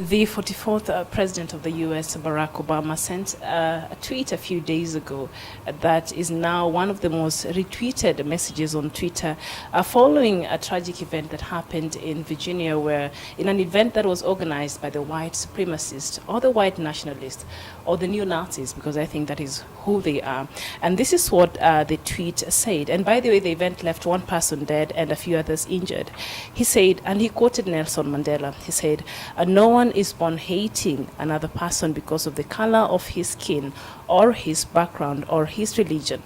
The 44th President of the U.S., Barack Obama, sent a tweet a few days ago that is now one of the most retweeted messages on Twitter following a tragic event that happened in Virginia, where in an event that was organized by the white supremacists or the white nationalists or the neo-Nazis, because I think that is who they are. And this is what the tweet said. And by the way, the event left one person dead and a few others injured. He said, and he quoted Nelson Mandela, he said, "No one is born hating another person because of the color of his skin or his background or his religion.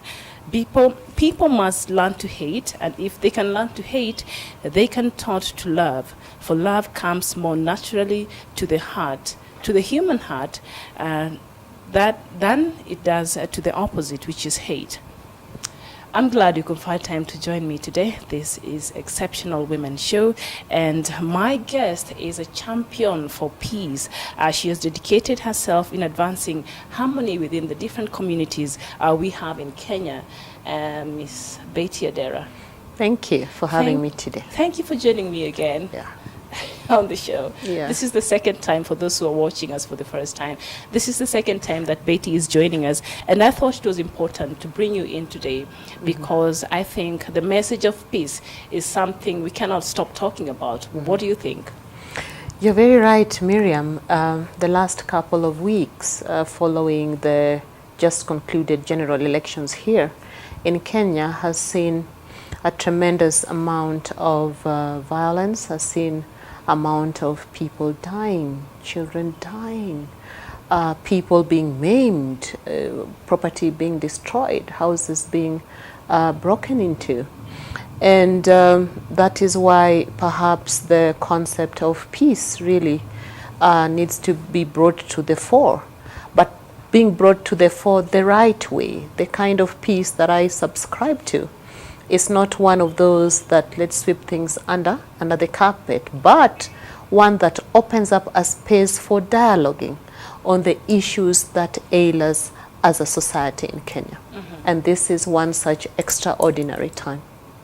People must learn to hate, and if they can learn to hate, they can taught to love. For love comes more naturally to the heart, to the human heart, than it does to the opposite, which is hate." I'm glad you could find time to join me today. This is Exceptional Women Show, and my guest is a champion for peace. She has dedicated herself in advancing harmony within the different communities we have in Kenya. Miss Betty Adera. Thank you for having me today. Thank you for joining me again. On the show. This is the second time, for those who are watching us for the first time, this is the second time that Betty is joining us, and I thought it was important to bring you in today because I think the message of peace is something we cannot stop talking about. What do you think? You're very right, Miriam. The last couple of weeks following the just concluded general elections here in Kenya has seen a tremendous amount of violence, has seen amount of people dying, children dying, people being maimed, property being destroyed, houses being broken into. And that is why perhaps the concept of peace really needs to be brought to the fore, but being brought to the fore the right way, the kind of peace that I subscribe to. It's not one of those that let's sweep things under the carpet, but one that opens up a space for dialoguing on the issues that ail us as a society in Kenya. And this is one such extraordinary time.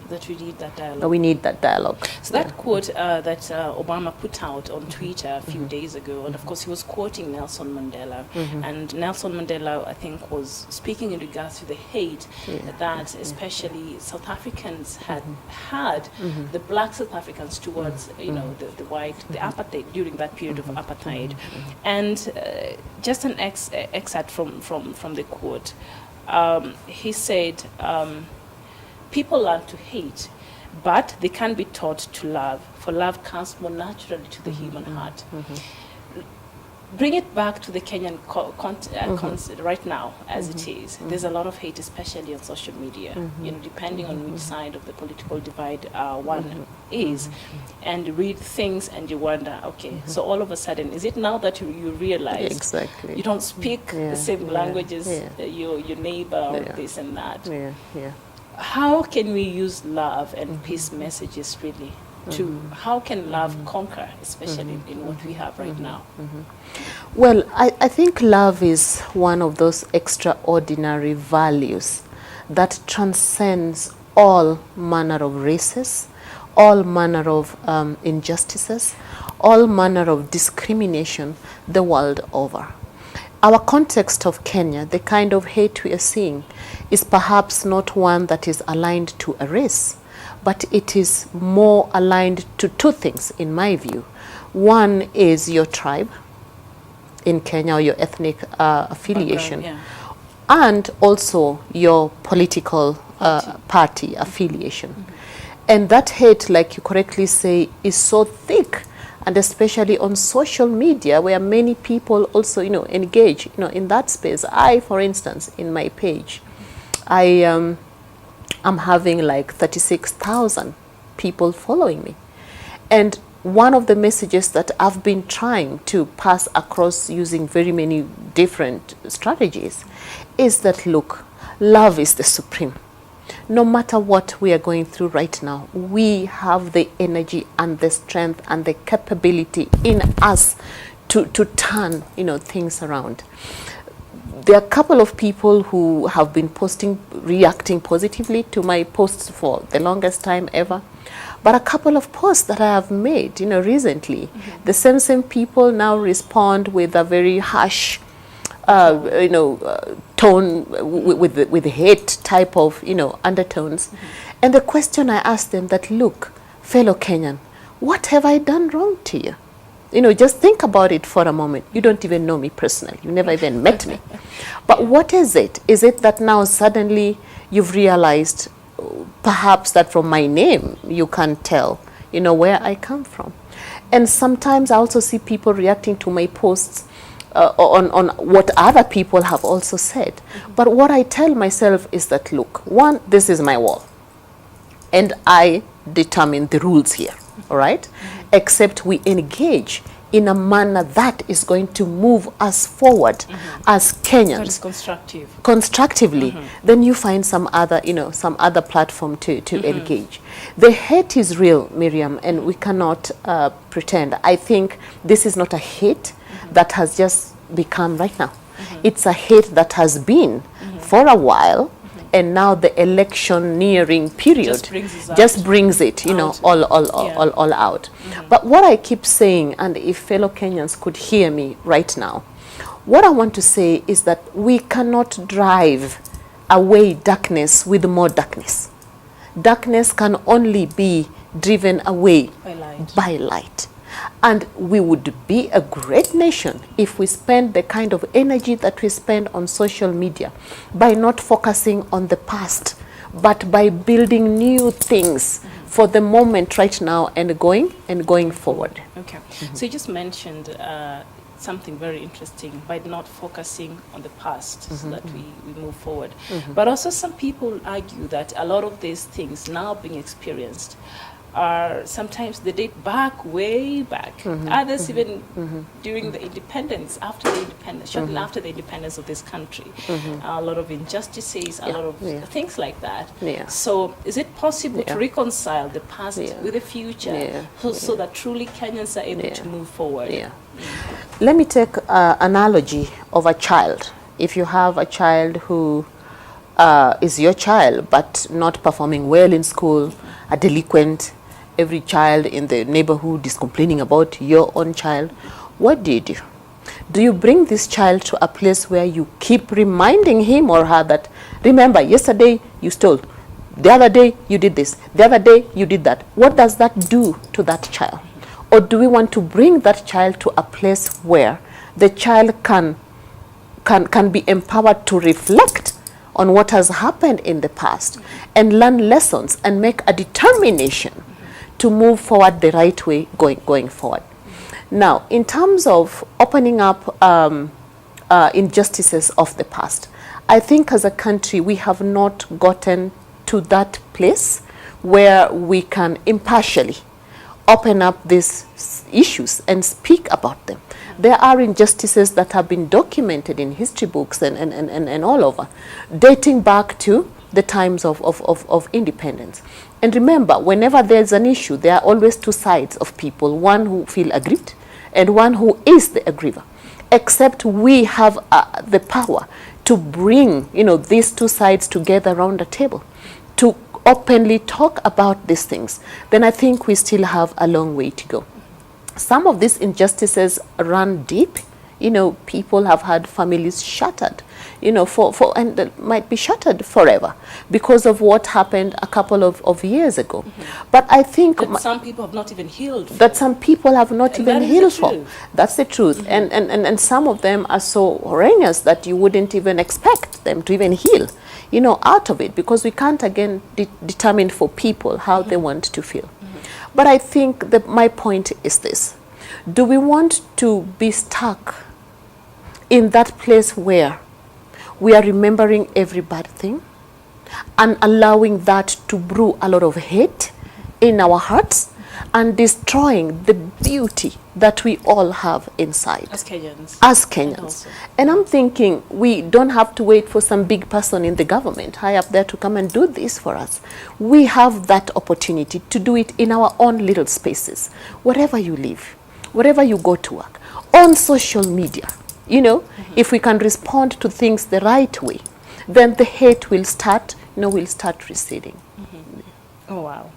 That we need that dialogue. We need that dialogue. So that quote that Obama put out on Twitter a few days ago, and of course he was quoting Nelson Mandela, and Nelson Mandela, I think, was speaking in regards to the hate that especially South Africans had the black South Africans towards the white, the apartheid, during that period of apartheid. And just an excerpt from the quote. He said, "People learn to hate, but they can be taught to love, for love comes more naturally to the human heart." Bring it back to the Kenyan right now, as it is. There's a lot of hate, especially on social media, depending on which side of the political divide one is. And you read things and you wonder, okay, so all of a sudden, is it now that you realize you don't speak the same language as your neighbor or this and that? How can we use love and peace messages really to, how can love conquer, especially in what we have right now? Well, I think love is one of those extraordinary values that transcends all manner of races, all manner of injustices, all manner of discrimination the world over. Our context of Kenya, the kind of hate we are seeing, is perhaps not one that is aligned to a race, but it is more aligned to two things, in my view. One is your tribe in Kenya, or your ethnic affiliation, and also your political party affiliation. And that hate, like you correctly say, is so thick, and especially on social media, where many people also, engage, in that space. I, for instance, in my page, I'm having like 36,000 people following me. And one of the messages that I've been trying to pass across using very many different strategies is that, look, love is the supreme. No matter what we are going through right now, we have the energy and the strength and the capability in us to turn, things around. There are a couple of people who have been reacting positively to my posts for the longest time ever. But a couple of posts that I have made, recently, the same people now respond with a very harsh, tone, with hate type of, undertones. And the question I asked them that, look, fellow Kenyan, what have I done wrong to you? Just think about it for a moment. You don't even know me personally. You never even met me. But what is it? Is it that now suddenly you've realized perhaps that from my name you can tell, where I come from? And sometimes I also see people reacting to my posts on what other people have also said. But what I tell myself is that, look, one, this is my wall. And I determine the rules here, all right? Except we engage in a manner that is going to move us forward as Kenyans. That is constructive. Constructively, then you find some other, some other platform to engage. The hate is real, Miriam, and we cannot pretend. I think this is not a hate that has just become right now. It's a hate that has been for a while. And now the electioneering period just brings it, all out. But what I keep saying, and if fellow Kenyans could hear me right now, what I want to say is that we cannot drive away darkness with more darkness. Darkness can only be driven away by light. And we would be a great nation if we spend the kind of energy that we spend on social media by not focusing on the past, but by building new things for the moment right now and going forward. Okay. So you just mentioned something very interesting, by not focusing on the past so that we move forward. But also some people argue that a lot of these things now being experienced are sometimes they date way back. Others even during the independence, after the independence, shortly after the independence of this country. A lot of injustices, a lot of things like that. So is it possible to reconcile the past with the future so that truly Kenyans are able to move forward? Let me take an analogy of a child. If you have a child who is your child but not performing well in school, a delinquent, every child in the neighborhood is complaining about your own child, what do you do? Do you bring this child to a place where you keep reminding him or her that, remember, yesterday you stole, the other day you did this, the other day you did that? What does that do to that child? Or do we want to bring that child to a place where the child can be empowered to reflect on what has happened in the past and learn lessons and make a determination to move forward the right way going forward? Now, in terms of opening up injustices of the past, I think as a country we have not gotten to that place where we can impartially open up these issues and speak about them. There are injustices that have been documented in history books and all over, dating back to the times of independence. And remember, whenever there's an issue, there are always two sides of people, one who feel aggrieved and one who is the aggriever. Except we have the power to bring, these two sides together around the table, to openly talk about these things, then I think we still have a long way to go. Some of these injustices run deep. People have had families shattered, and they might be shattered forever because of what happened a couple of years ago. But I think that some people have not even healed for. That some people have not even healed for. That's the truth. And some of them are so horrendous that you wouldn't even expect them to even heal, out of it, because we can't again determine for people how they want to feel. But I think that my point is this: do we want to be stuck in that place where we are remembering every bad thing and allowing that to brew a lot of hate in our hearts and destroying the beauty that we all have inside as Kenyans? And I'm thinking we don't have to wait for some big person in the government high up there to come and do this for us. We have that opportunity to do it in our own little spaces, wherever you live, wherever you go to work, on social media. You know, if we can respond to things the right way, then the hate will start, will start receding. Oh wow!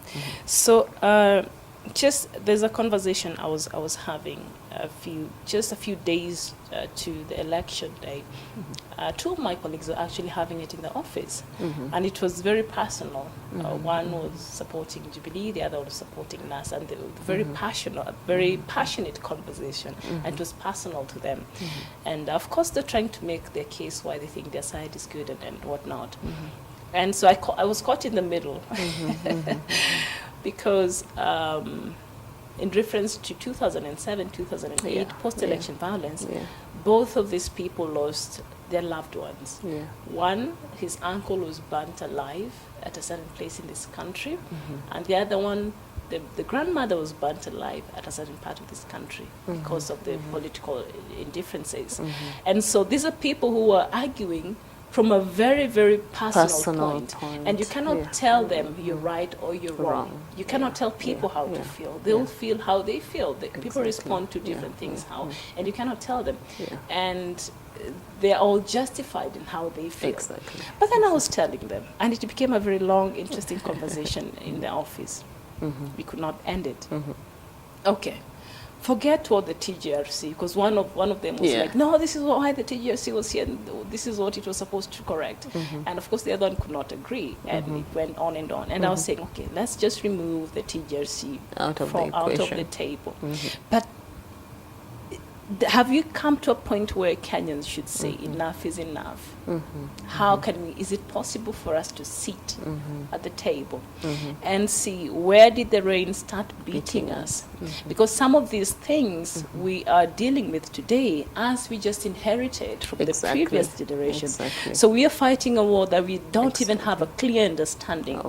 So just there's a conversation I was having a few days to the election day. Two of my colleagues were actually having it in the office, and it was very personal. One was supporting Jubilee, the other was supporting NAS, and they were very passionate conversation, and it was personal to them. And of course, they're trying to make their case why they think their side is good and whatnot. And so I was caught in the middle because in reference to 2007, 2008, post-election violence, both of these people lost their loved ones. One, his uncle was burnt alive at a certain place in this country, and the other one, the grandmother was burnt alive at a certain part of this country because of the political indifferences. And so these are people who were arguing from a very, very personal point. And you cannot tell them you're right or you're wrong. You cannot tell people how to feel. They'll feel how they feel. People respond to different things and you cannot tell them. And they're all justified in how they feel. But then I was telling them, and it became a very long, interesting conversation in the office. We could not end it. Okay. Forget what the TGRC, because one of them was like, no, this is why the TGRC was here, and this is what it was supposed to correct. And of course the other one could not agree, and it went on and on. And I was saying, okay, let's just remove the TGRC out of the table. But have you come to a point where Kenyans should say enough is enough? How can we, is it possible for us to sit at the table and see where did the rain start beating us? Because some of these things we are dealing with today as we just inherited from the previous generation. So we are fighting a war that we don't even have a clear understanding.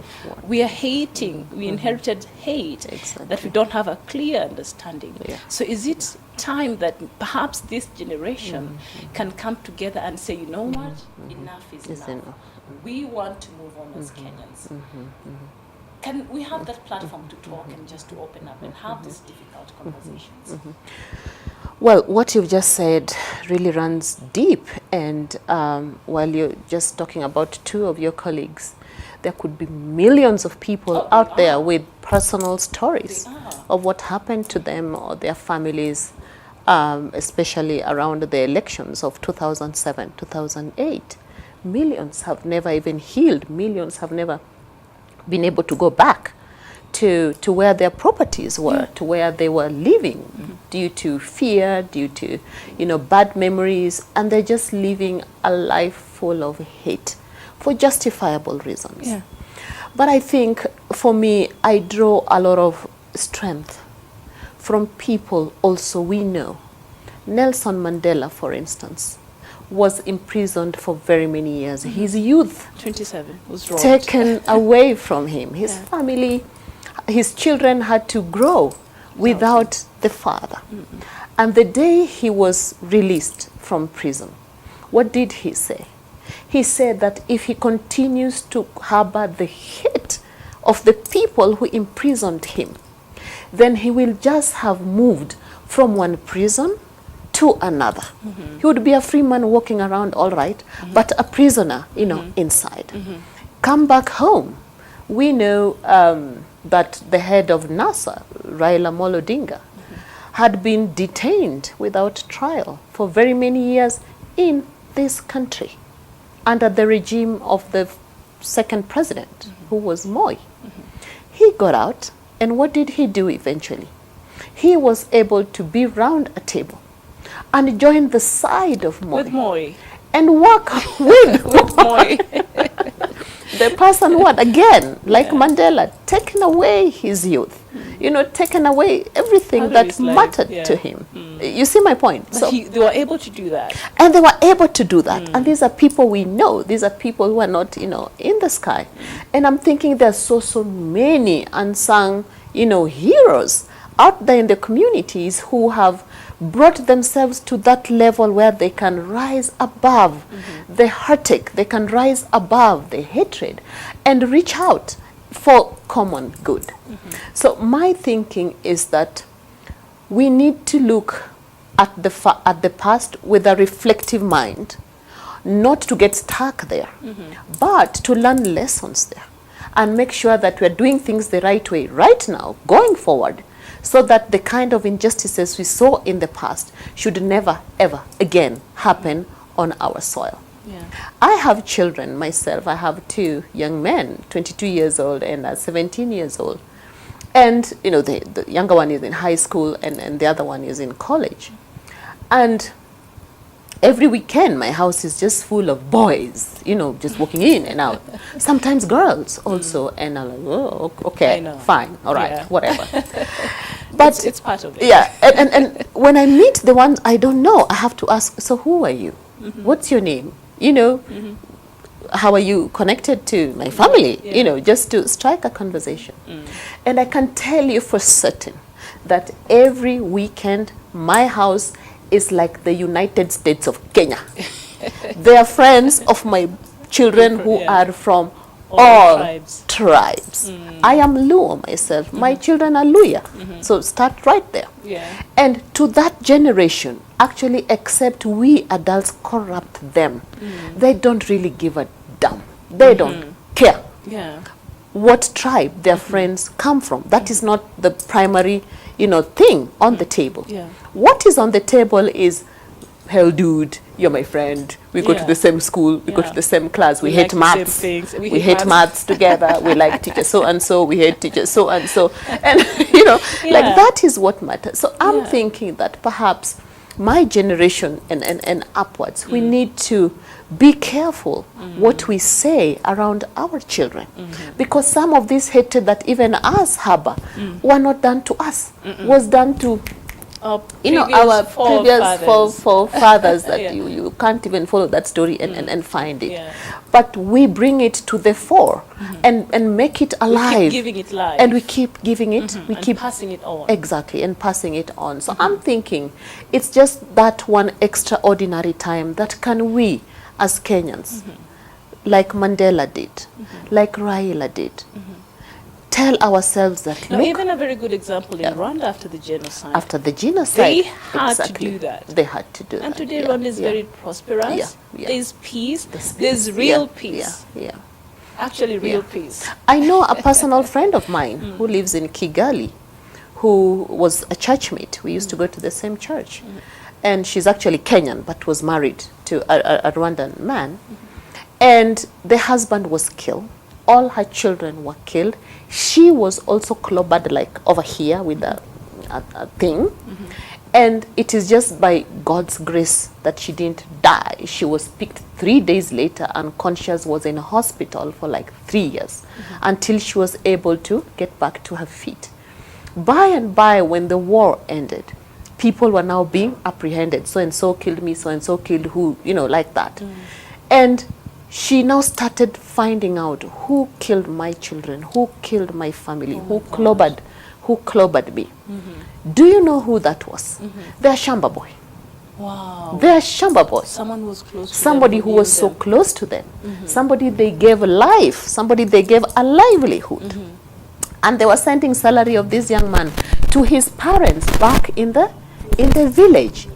We are hating, we inherited hate that we don't have a clear understanding. So is it time that perhaps this generation can come together and say, you know what, enough is enough. We want to move on as Kenyans. Can we have that platform to talk and just to open up and have these difficult conversations? Well, what you've just said really runs deep, and while you're just talking about two of your colleagues, there could be millions of people out there with personal stories of what happened to them or their families, especially around the elections of 2007, 2008. Millions have never even healed. Millions have never been able to go back to where their properties were, to where they were living, due to fear, due to, bad memories, and they're just living a life full of hate for justifiable reasons. But I think, for me, I draw a lot of strength from people also we know. Nelson Mandela, for instance, was imprisoned for very many years. His youth, 27, was robbed, taken away from him. His family, his children had to grow without the father. And the day he was released from prison, what did he say? He said that if he continues to harbor the hate of the people who imprisoned him, then he will just have moved from one prison to another. He would be a free man walking around, all right, but a prisoner, inside. Come back home. We know that the head of NASA, Raila Amolo Odinga, had been detained without trial for very many years in this country under the regime of the second president, who was Moi. He got out, and what did he do eventually? He was able to be round a table and join the side of Moi. With Moi. And work with Moi. The person who had, again, like Mandela, taken away his youth, taken away everything that mattered to him. You see my point? But so they were able to do that. And they were able to do that. And these are people we know. These are people who are not, in the sky. And I'm thinking there's so many unsung, heroes out there in the communities who have brought themselves to that level where they can rise above the heartache, they can rise above the hatred and reach out for common good. So my thinking is that we need to look at the past with a reflective mind, not to get stuck there, but to learn lessons there and make sure that we're doing things the right way right now, going forward, so that the kind of injustices we saw in the past should never, ever again happen on our soil. Yeah. I have children myself. I have 2 young men, 22 years old and 17 years old. And, you know, the younger one is in high school and the other one is in college. And every weekend, my house is just full of boys, you know, just walking in and out. Sometimes girls also. And I'm like, oh, okay, fine, all right, whatever. But it's part of it. Yeah, and when I meet the ones I don't know, I have to ask, so who are you? What's your name? You know, how are you connected to my family? You know, just to strike a conversation. And I can tell you for certain that every weekend, my house is like the United States of Kenya. They are friends of my children who are from all tribes. I am Luo myself. My children are Luya. So start right there. Yeah. And to that generation, actually, except we adults corrupt them, they don't really give a damn. They don't care what tribe their friends come from. That is not the primary, you know, thing on the table. What is on the table is, hell, dude, you're my friend. We go to the same school. We go to the same class. We hate like maths. We hate maths together. We like teacher so and so. We hate teacher so and so. And you know, like that is what matters. So I'm thinking that perhaps my generation and upwards, we need to be careful what we say around our children, because some of this hatred that even us harbor were not done to us, was done to you know, our previous forefathers that you can't even follow that story and find it. But we bring it to the fore and make it alive. We keep giving it life. And we keep giving it, we keep passing it on. Exactly, and passing it on. So I'm thinking it's just that one extraordinary time that can we as Kenyans, like Mandela did, like Raila did, tell ourselves that now, even a very good example in Rwanda after the genocide. After the genocide, they had to do that. They had to do and that. And today Rwanda is very prosperous. There's peace. There's real peace. Actually, real peace. I know a personal friend of mine who lives in Kigali, who was a churchmate. We used to go to the same church. And she's actually Kenyan, but was married to a Rwandan man. And the husband was killed. All her children were killed. She was also clobbered, like over here with a thing. And it is just by God's grace that she didn't die. She was picked 3 days later, unconscious, was in a hospital for like 3 years until she was able to get back to her feet. By and by, when the war ended, people were now being apprehended. So-and-so killed me, so-and-so killed who, you know, like that. And she now started finding out who killed my children, who killed my family, who clobbered me. Do you know who that was? Their Shamba boy. Wow. Their Shamba boy. Someone was close to somebody them, who was so close to them. Somebody they gave life. Somebody they gave a livelihood. And they were sending salary of this young man to his parents back in the village.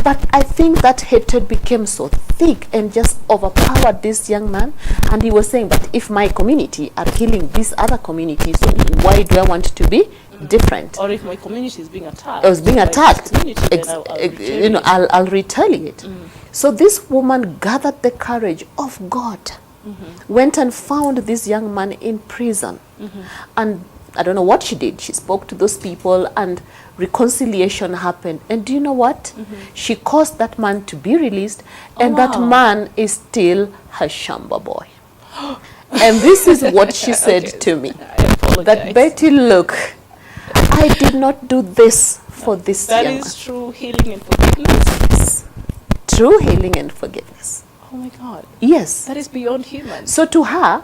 But I think that hatred became so thick and just overpowered this young man. And he was saying, but if my community are killing this other community, so why do I want to be different? Or if my community is being attacked. I was being attacked. You know, I'll retaliate. So this woman gathered the courage of God, went and found this young man in prison. And I don't know what she did. She spoke to those people and reconciliation happened. And do you know what? She caused that man to be released, and that man is still her Shamba boy. And this is what she said to me. That, Betty, look, I did not do this for this young man. That is true healing and forgiveness. Yes. True healing and forgiveness. Oh my God. Yes. That is beyond human. So to her,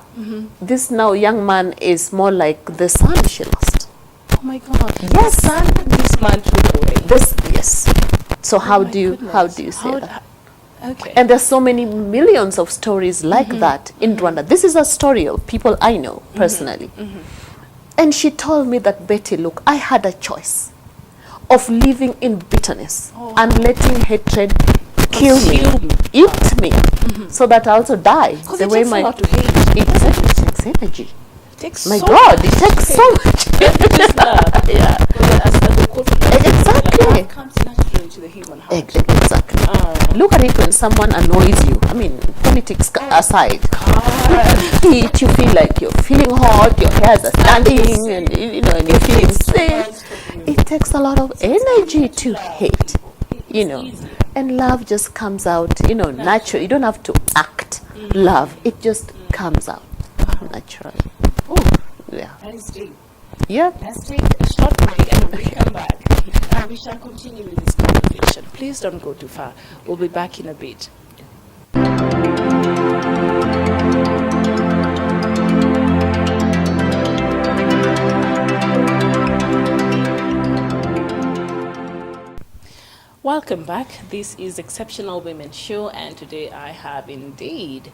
this now young man is more like the son she lost. Oh my God. Yes. The son this man took away. Yes. So how do you say that? Okay. And there's so many millions of stories like that in Rwanda. This is a story of people I know personally. And she told me that, Betty, look, I had a choice of living in bitterness and letting hatred kill me, Consume me. eat me, so that I also die. Because it takes a lot to hate. It takes energy. It takes My so God, much it takes to so hate. much. It is love. Yeah. As the quote Exactly. love comes naturally to the human heart. Exactly. Look at it when someone annoys you. I mean, politics aside, you feel like you're feeling hot, your hairs are standing, and and you're feeling sick. It takes a lot of energy to hate, and love just comes out, naturally. You don't have to act love; it just comes out naturally. Oh, Yeah. that is deep. Yeah. Let's take a short break and when we come back, we shall continue with this conversation. Please don't go too far. We'll be back in a bit. Welcome back. This is Exceptional Women Show, and today I have indeed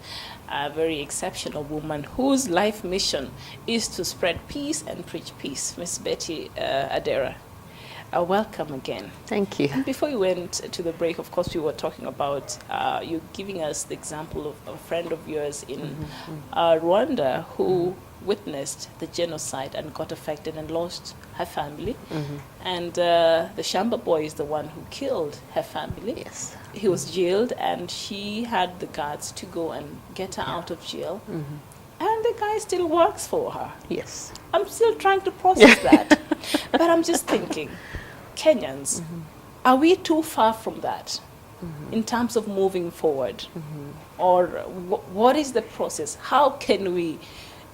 a very exceptional woman whose life mission is to spread peace and preach peace, Miss Betty Adera. Welcome again. Thank you. And before we went to the break, of course, we were talking about you giving us the example of a friend of yours in Rwanda who witnessed the genocide and got affected and lost her family. And the Shamba boy is the one who killed her family. Yes. He was jailed, and she had the guts to go and get her out of jail. And the guy still works for her. Yes. I'm still trying to process that. But I'm just thinking, Kenyans, are we too far from that in terms of moving forward? Or what is the process? How can we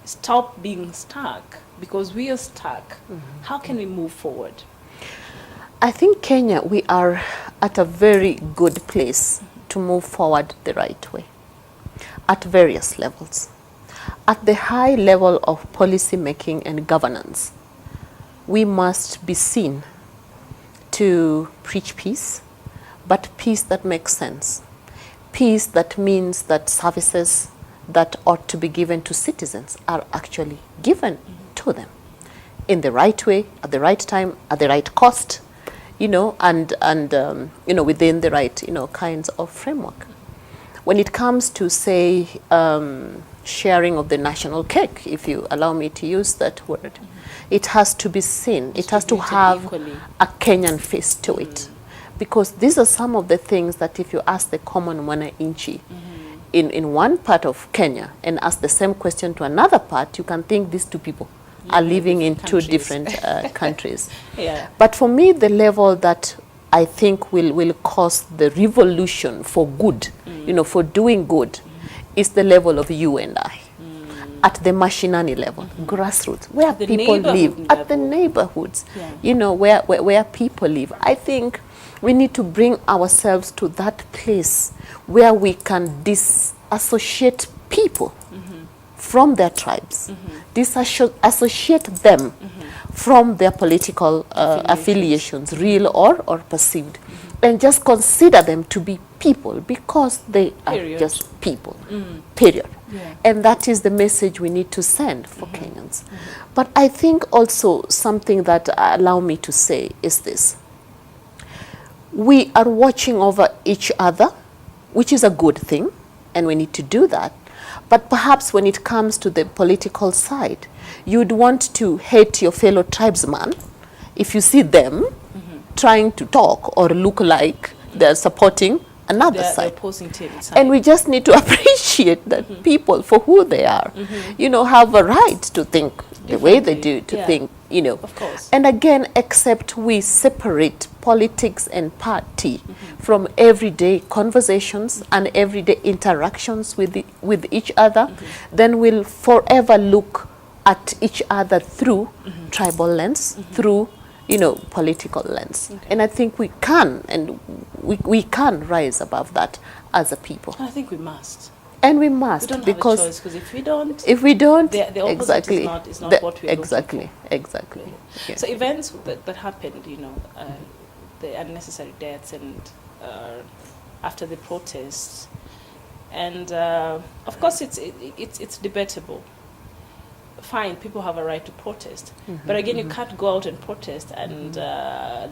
stop being stuck? Because we are stuck. How can we move forward? I think Kenya, we are at a very good place to move forward the right way at various levels. At the high level of policy making and governance, we must be seen to preach peace, but peace that makes sense. Peace that means that services that ought to be given to citizens are actually given to them in the right way, at the right time, at the right cost, and within the right, kinds of framework. When it comes to, say, sharing of the national cake, if you allow me to use that word, it has to be seen. It has to have equally a Kenyan face to it. Because these are some of the things that if you ask the common mwananchi in one part of Kenya and ask the same question to another part, you can think these two people are living in two different countries. Yeah. But for me, the level that I think will cause the revolution for good, for doing good, is the level of you and I. At the mashinani level, grassroots, where The people live, neighborhood at the level. neighborhoods, Yeah. where people live. I think we need to bring ourselves to that place where we can disassociate people from their tribes, disassociate them from their political affiliations, real or perceived, and just consider them to be people because they Period. are just people, period. Yeah. And that is the message we need to send for Kenyans. But I think also something that allow me to say is this. We are watching over each other, which is a good thing, and we need to do that. But perhaps when it comes to the political side, you'd want to hate your fellow tribesman if you see them trying to talk or look like they're supporting another The side. opposing team side. And we just need to appreciate that people, for who they are, have a right to think the way they do, to Yeah. think, Of course. And again, except we separate politics and party from everyday conversations and everyday interactions with each other, then we'll forever look at each other through tribal lens, through political lens. Okay. And I think we can, and we can rise above that as a people. I think we must. And we We must, don't because have a choice, because if we don't, the opposite exactly, is not what we're exactly, looking exactly. for. Yeah. So events that happened, the unnecessary deaths and after the protests, and of course it's debatable. fine, people have a right to protest, but again, you can't go out and protest and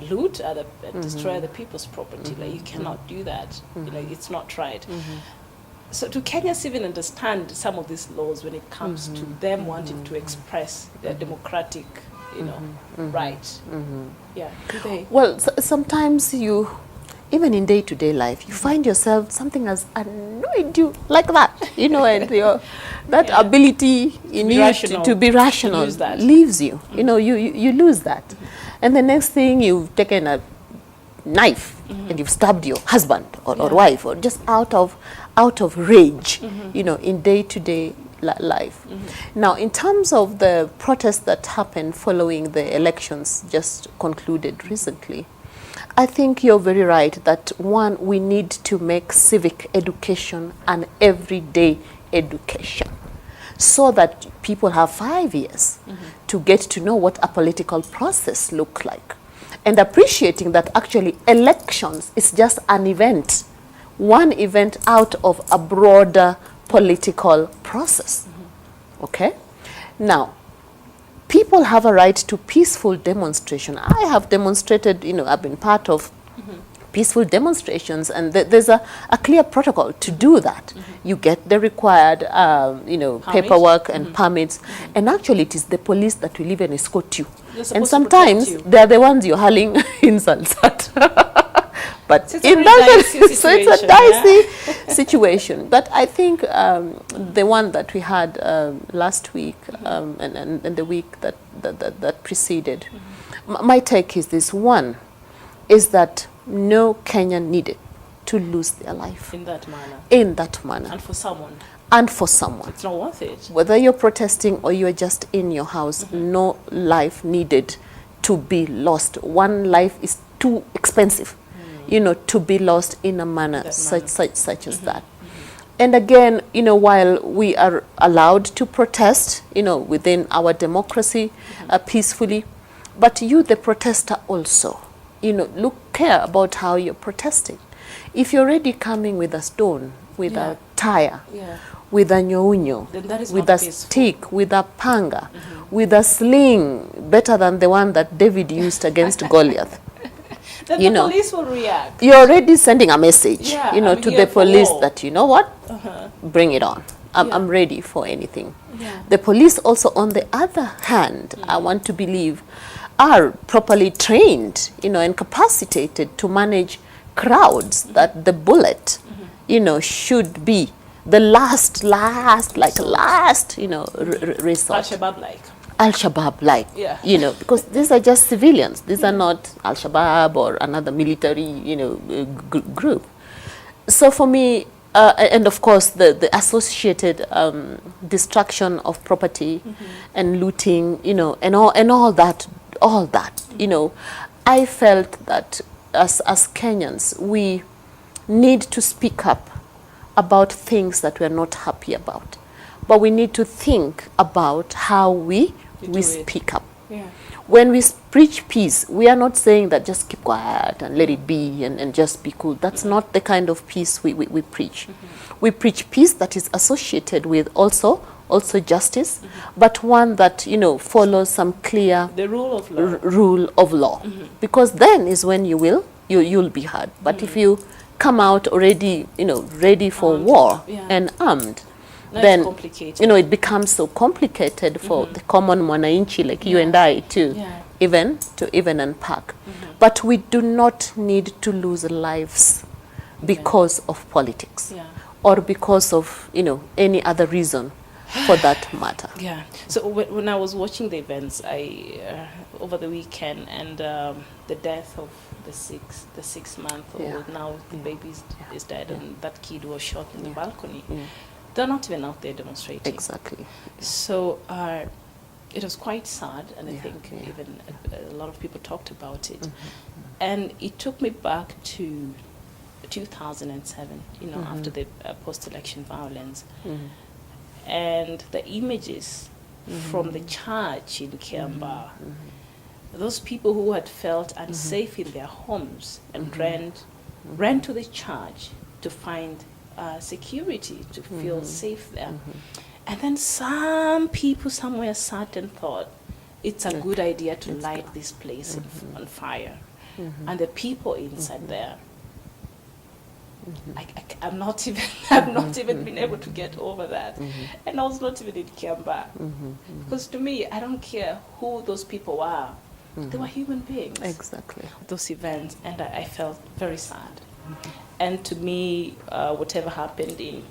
loot other, destroy other people's property. Like, you cannot do that. You know, it's not right. So do Kenyans even understand some of these laws when it comes to them wanting to express their democratic, you know, right? Yeah. Do they? Well, sometimes you, even in day-to-day life, you find yourself, something has annoyed you like that, you know, and that ability in you to be rational leaves you. You know, you lose that. And the next thing, you've taken a knife and you've stabbed your husband or wife, or just out of rage, you know, in day-to-day life. Now, in terms of the protests that happened following the elections just concluded recently, I think you're very right that, one, we need to make civic education an everyday education, so that people have 5 years to get to know what a political process looks like, and appreciating that actually elections is just an event, one event out of a broader political process. Okay? Now, people have a right to peaceful demonstration. I have demonstrated, you know, I've been part of peaceful demonstrations, and there's a clear protocol to do that. You get the required, you know, paperwork and permits, and actually it is the police that will even escort you. And sometimes they're the ones you're hurling insults at. But so in that, so it's a dicey situation. But I think the one that we had last week and the week that preceded, my take is this: one is that no Kenyan needed to lose their life in that manner. In that manner. And for someone. And for someone. It's not worth it. Whether you're protesting or you're just in your house, no life needed to be lost. One life is too expensive, you know, to be lost in a manner such as that. And again, you know, while we are allowed to protest, you know, within our democracy peacefully, but you, the protester, also, you know, care about how you're protesting. If you're already coming with a stone, with a tire, with a nyounyo, with a stick, with a panga, with a sling, better than the one that David used against Goliath, then the police will react. You're already sending a message, you know, to the police that, you know what, bring it on. I'm ready for anything. The police also, on the other hand, I want to believe, are properly trained, you know, and capacitated to manage crowds, that the bullet, you know, should be the last, you know, resort. Al-Shabaab-like, you know, because these are just civilians. These are not Al-Shabaab or another military, you know, group. So for me, and of course, the associated destruction of property and looting, you know, and all that, you know, I felt that as Kenyans, we need to speak up about things that we're not happy about. But we need to think about how we speak up. When we preach peace, we are not saying that just keep quiet and let it be and just be cool. That's not the kind of peace we preach. We preach peace that is associated with also justice, but one that, you know, follows some clear rule of law. Because then is when you'll be heard. But if you come out already, you know, ready for war and armed, then, you know, it becomes so complicated for the common mwananchi like you and I to even unpack. But we do not need to lose lives because of politics or because of, you know, any other reason for that matter. So when I was watching the events, over the weekend, and the death of the 6-month-old, now the baby is dead, and that kid was shot in the balcony. They're not even out there demonstrating. Exactly. So it was quite sad, and I think even a lot of people talked about it. And it took me back to 2007, you know, after the post-election violence. And the images from the church in Kiambaa, those people who had felt unsafe in their homes and ran to the church to find security, to feel safe there. And then some people somewhere sat and thought, it's a good idea to light this place on fire. And the people inside there, I'm not even, I've not even been able to get over that. And I was not even in Kiamba. Because to me, I don't care who those people are. They were human beings. Exactly. Those events, and I felt very sad. And to me, whatever happened in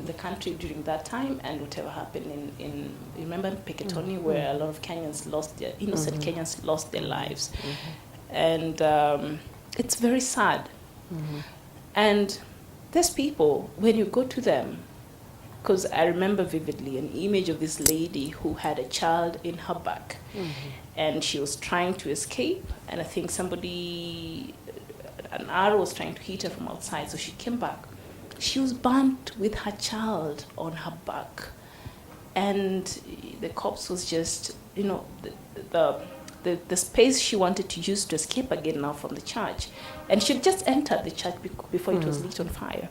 the country during that time, and whatever happened in remember Peketoni, where a lot of Kenyans lost their innocent Kenyans lost their lives, and it's very sad. And these people, when you go to them, because I remember vividly an image of this lady who had a child in her back, and she was trying to escape, and I think an arrow was trying to hit her from outside, so she came back. She was burnt with her child on her back, and the corpse was just, the space she wanted to use to escape again now from the church, and she just entered the church before it was lit on fire.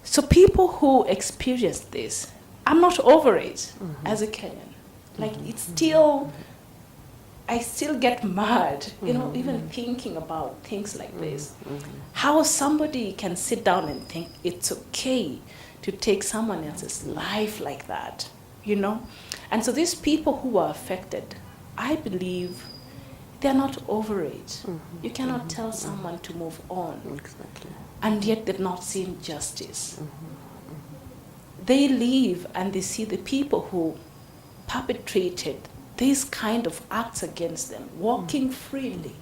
So people who experienced this, I'm not over it as a Kenyan. Like it's still, I still get mad, even thinking about things like this. How somebody can sit down and think it's okay to take someone else's life like that, And so these people who are affected, I believe they're not over it. You cannot tell someone to move on. Exactly. And yet they've not seen justice. They leave and they see the people who perpetrated these kind of acts against them walking freely,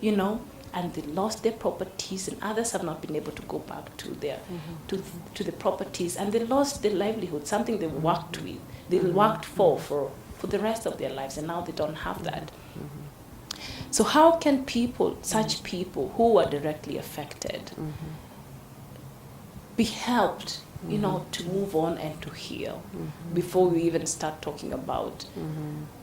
and they lost their properties, and others have not been able to go back to their to the properties, and they lost their livelihood, something they worked with, they worked for the rest of their lives, and now they don't have that. So how can people, such people who are directly affected, be helped, to move on and to heal before we even start talking about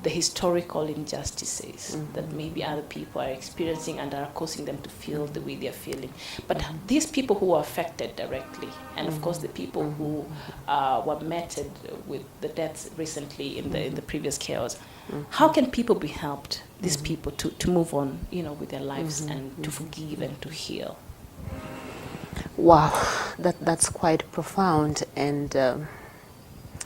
the historical injustices that maybe other people are experiencing and are causing them to feel the way they're feeling. But these people who are affected directly, and of course the people who were meted with the deaths recently in the previous chaos, how can people be helped, these people, to move on, with their lives and to forgive and to heal? Wow, that's quite profound, and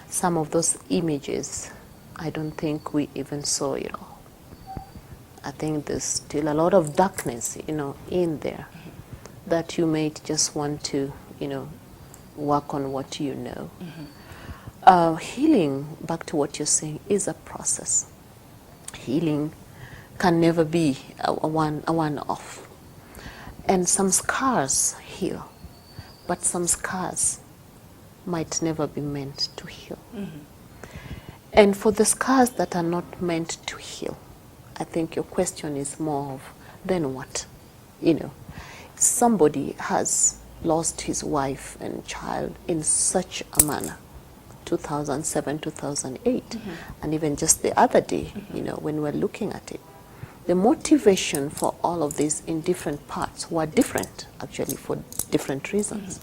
some of those images, I don't think we even saw it all. I think there's still a lot of darkness, in there, that you may just want to, work on what you know. Healing, back to what you're saying, is a process. Healing can never be a one-off. And some scars heal, but some scars might never be meant to heal. And for the scars that are not meant to heal, I think your question is more of, then what? Somebody has lost his wife and child in such a manner, 2007, 2008, and even just the other day, when we're looking at it. The motivation for all of this in different parts were different, actually, for different reasons.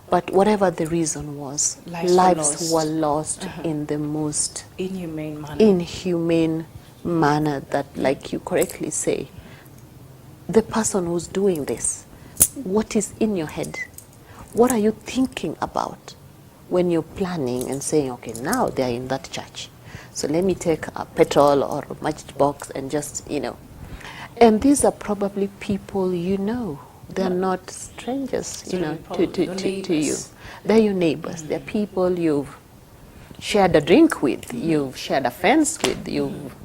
But whatever the reason was, lives were lost in the most inhumane manner that, like you correctly say, the person who's doing this, what is in your head? What are you thinking about when you're planning and saying, okay, now they're in that church, so let me take a petrol or a matchbox and just, And these are probably people They're not strangers, to you. They're your neighbors. They're people you've shared a drink with, you've shared a fence with, you've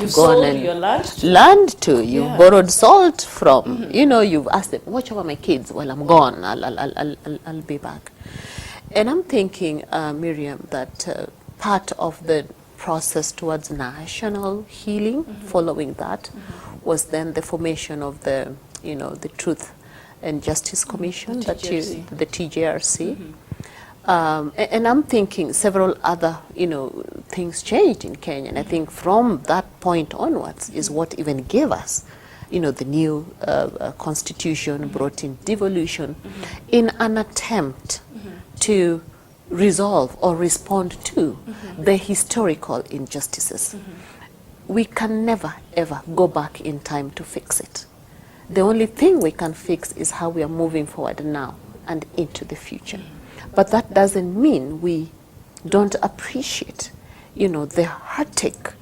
sold your land to, you've borrowed salt from. You've asked them, watch over my kids while I'm gone. I'll be back. And I'm thinking, Miriam, that part of the process towards national healing following that was then the formation of the Truth and Justice Commission, the TJRC. And I'm thinking several other things changed in Kenya, and I think from that point onwards is what even gave us the new constitution, brought in devolution in an attempt to resolve or respond to the historical injustices. We can never, ever go back in time to fix it. The only thing we can fix is how we are moving forward now and into the future. But that doesn't mean we don't appreciate, the heartache,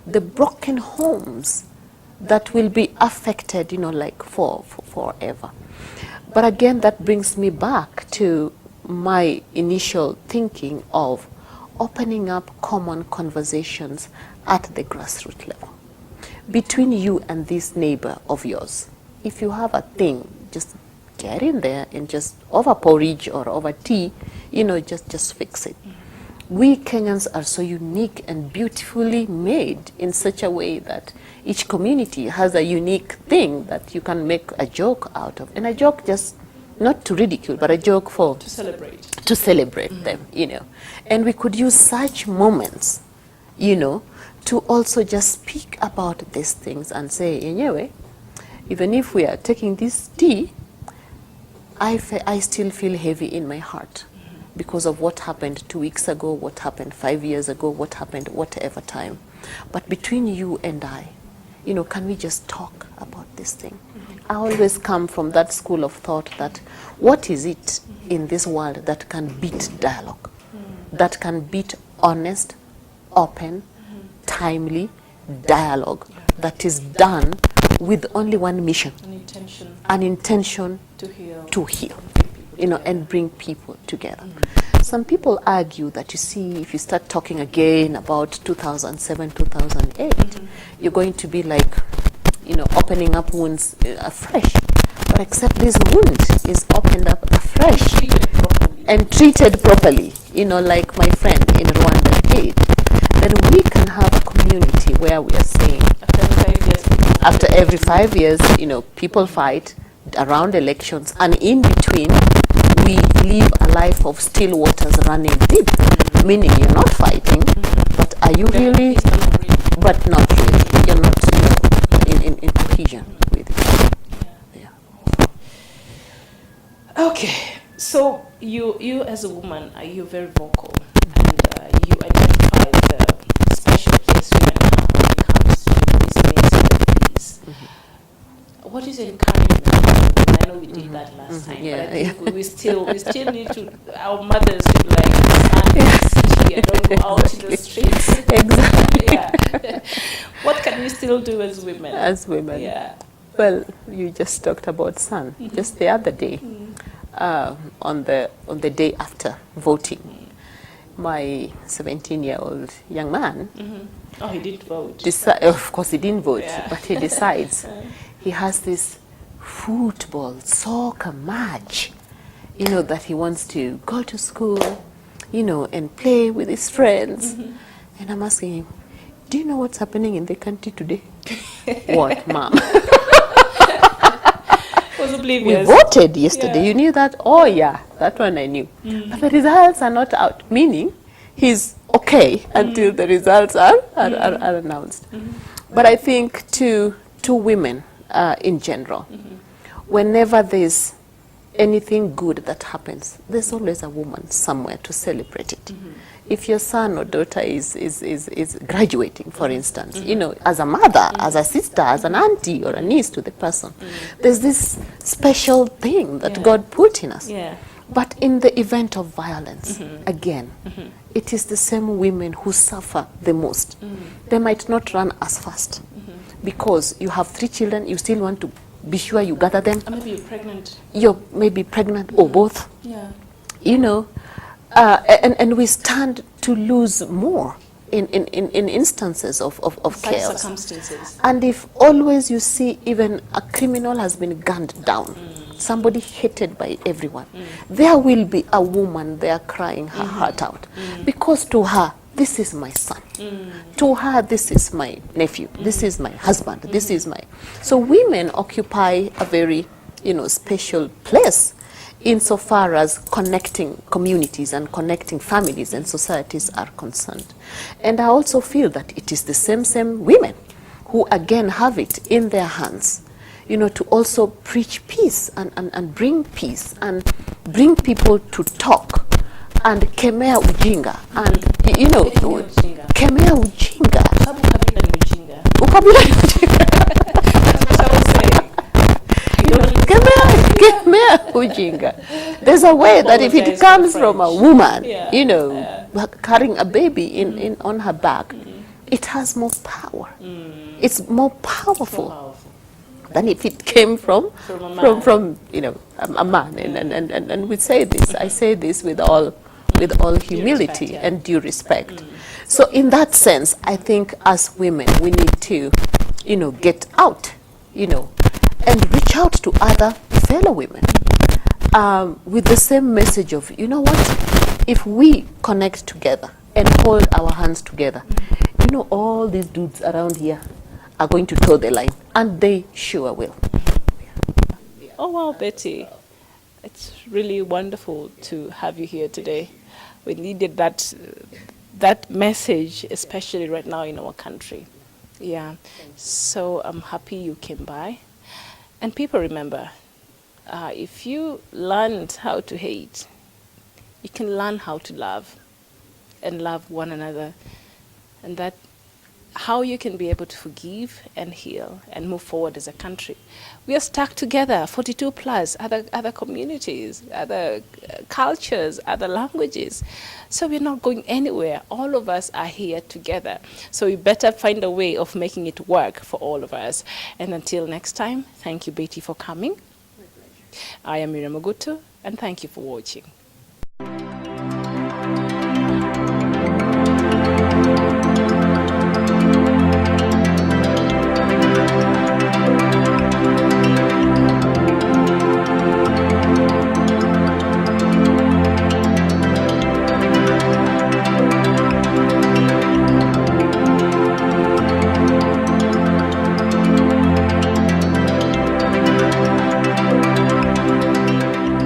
the broken homes that will be affected, like for forever. But again, that brings me back to my initial thinking of opening up common conversations at the grassroots level between you and this neighbor of yours. If you have a thing, just get in there and just over porridge or over tea, just fix it. We Kenyans are so unique and beautifully made in such a way that each community has a unique thing that you can make a joke out of. And a joke just not to ridicule, but a joke for to celebrate. To celebrate them, And we could use such moments, to also just speak about these things and say, anyway, even if we are taking this tea, I still feel heavy in my heart because of what happened 2 weeks ago, what happened 5 years ago, what happened whatever time. But between you and I, can we just talk about this thing? I always come from that school of thought that what is it in this world that can beat dialogue, that can beat honest, open, timely dialogue that is done with only one mission, an intention to heal, and bring people together. Some people argue that, if you start talking again about 2007, 2008, you're going to be like, opening up wounds afresh. But except this wound is opened up afresh and treated properly, like my friend in Rwandan did, then we can have a community where we are saying, after every 5 years, people fight around elections, and in between, we live a life of still waters running deep, meaning you're not fighting, but are you really, but not really, you're not in cohesion with it. Yeah. Okay, so you as a woman, you're very vocal, and you identify the special place women have when it comes to this space of the peace. What is encouragement? I know we did that last time, but I think we still need to. Our mothers should stand in the city and don't go out in the streets. Exactly. What can we still do as women? As women. Yeah. Well, you just talked about sun. Just the other day, on the day after voting, my 17-year-old young man. Oh, he didn't vote. Of course, he didn't vote, but he decides. He has this football, soccer match, that he wants to go to school, and play with his friends. And I'm asking him, do you know what's happening in the country today? What, Mom? Was oblivious. We voted yesterday. You knew that? Oh, yeah, that one I knew. But the results are not out, meaning he's okay until the results are announced. But I think to women in general, whenever there's anything good that happens, there's always a woman somewhere to celebrate it. If your son or daughter is graduating, for instance, as a mother, as a sister, as an auntie or a niece to the person, there's this special thing that God put in us. But in the event of violence, again, it is the same women who suffer the most. They might not run as fast because you have 3 children, you still want to be sure you gather them. Or maybe you're pregnant. You're maybe pregnant or both. And we stand to lose more in instances of chaos. Circumstances. And if always you see even a criminal has been gunned down, somebody hated by everyone, there will be a woman there crying her heart out. Because to her, this is my son. To her, this is my nephew. This is my husband. This is my... So women occupy a very, special place insofar as connecting communities and connecting families and societies are concerned. And I also feel that it is the same women who again have it in their hands, to also preach peace and bring peace and bring people to talk and kemea ujinga, and you know, kemea ujinga. Ukabila ni ujinga. Ukabila ni ujinga. That's what I was saying. Kemea ujinga. There's a way that if it comes from a woman, you know, carrying a baby in on her back, it has more power. It's more powerful than if it came from you know, a man. And we say this, I say this with all humility and due respect. So in that sense, I think as women, we need to, you know, get out, you know, and reach out to other fellow women with the same message of, you know what, if we connect together and hold our hands together, you know, all these dudes around here are going to toe the line, and they sure will. Oh wow, Betty, it's really wonderful to have you here today. We needed that message, especially right now in our country. Yeah, so I'm happy you came by. And people, remember, if you learned how to hate, you can learn how to love and love one another. And that how you can be able to forgive and heal and move forward as a country. We are stuck together, 42 plus, other communities, other cultures, other languages. So we're not going anywhere. All of us are here together. So we better find a way of making it work for all of us. And until next time, thank you, Betty, for coming. I am Miriam Ogutu, and thank you for watching.